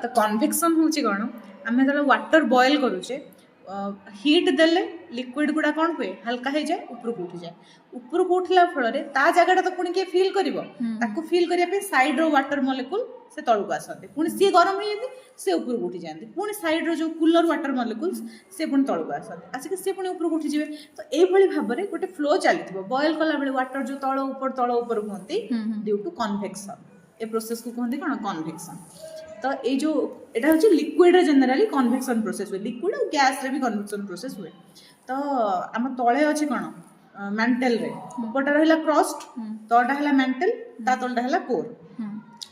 तो कन्वेक्शन हूँ कौन आम जो वाटर बॉयल करुचे हिट देले लिक्विड गुड़ा कौन हुए हल्का हो जाए उपरको उठी जाए उपरको उठला फल ता जगह तो पुणी किए फिल कर फिल करने साइड रो वाटर मॉलिक्यूल से तलू आसते पुणी सी गरम हो जाती से उपरको उठी जाती पुणी साइड रो जो कूलर वाटर मॉलिक्यूल्स से पुणी तलू आसते आसिक सी पुणी उपरको उठी जाए तो यही भाव में गोटे फ्लो चली बॉयल कला बेले वाटर जो तल ऊपर कहते ड्यू टू कन्वेक्शन ए प्रोसेस को कहते कौन कन्वेक्शन तो ये जो यहाँ हूँ लिक्विड जनरली कन्वेक्शन प्रोसेस हुए लिक्विड और गैस रे भी कन्वेक्शन प्रोसेस हुए तो आम तले अच्छे कौन मैंटेल रे ऊपरटा रहा क्रस्ट तलटा है मैंटेल ता तलटा है कोर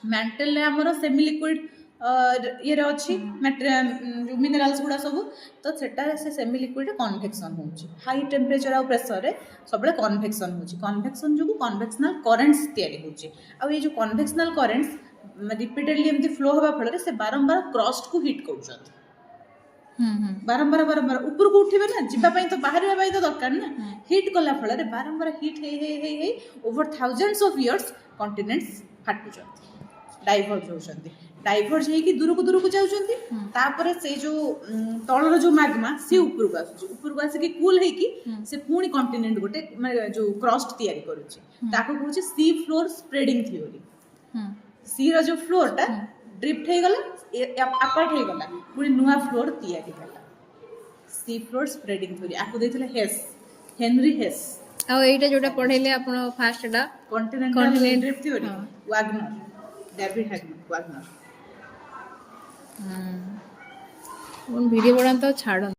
मैंटेल रे आमर सेमी लिक्विड ये अच्छी मिनरल्स गुड़ा सब तो सेटा से सेमी लिक्विड कन्वेक्शन हो हाई टेम्परेचर और प्रेसर रे सब कन्वेक्शन हो कन्वेक्शन जो कन्वेक्शनल करेन्ट्स या जो कन्वेक्शनल करेन्ट्स रिपीटेडली एमती फ्लो हवा फल से बारंबार क्रस्ट को हिट कर बारंबार बारंबार ऊपर को उठे ना जीवाई तो बाहर तो दरकार ना हिट कला फल बारंबार हिट हे over thousands of years continents फाटुं डाइवर्ज होती डाइवर्ज होगी दूर को जाऊँगी से जो तलर जो मैग्मा सी ऊपर को आसिक कूल होगी पुणी कॉन्टिनेंट गोटे जो क्रस्ट तैयारी करुचे सी फ्लोर स्प्रेडिंग थ्योरी सी रो जो फ्लोर टा ड्रिफ्ट हो गला अपार्ट हो गला पुणी नुआ फ्लोर तैयारी कला सी फ्लोर स्प्रेडिंग थ्योरी आपको देथिले हेस हेनरी हेस आ एटा जोटा पढेले आपण फास्ट डा continental drift theory Wagner David Wagner video बना तो छाड़